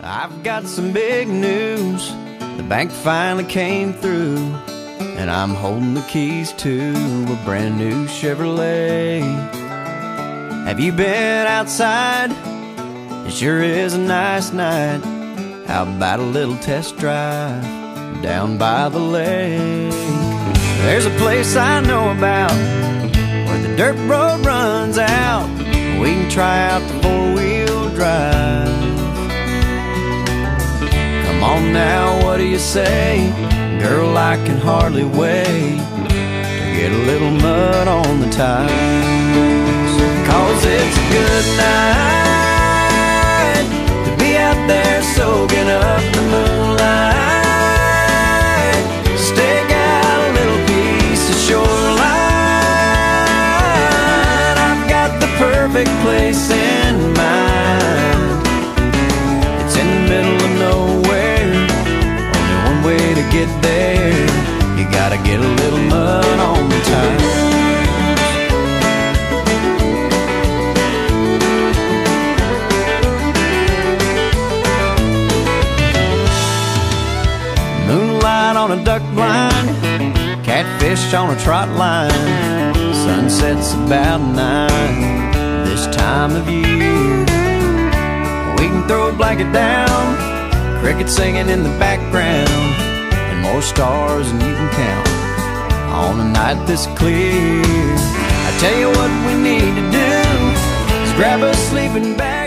I've got some big news. The bank finally came through, and I'm holding the keys to a brand new Chevrolet. Have you been outside? It sure is a nice night. How about a little test drive down by the lake? There's a place I know about where the dirt road runs out. We can try out the four-wheel drive. Come on now, what do you say? Girl, I can hardly wait to get a little mud on the tires. 'Cause it's a good night to be out there soaking up the moonlight. Stake out a little piece of shoreline. I've got the perfect place in mind. It's in the middle of nowhere, only one way to get there. You gotta get a little mud on the tires. Moonlight on a duck blind, catfish on a trot line. Sunset's about 9 this time of year. We can throw a blanket down, crickets singing in the background, and more stars than you can count on a night this clear. I tell you what we need to do is grab a sleeping bag.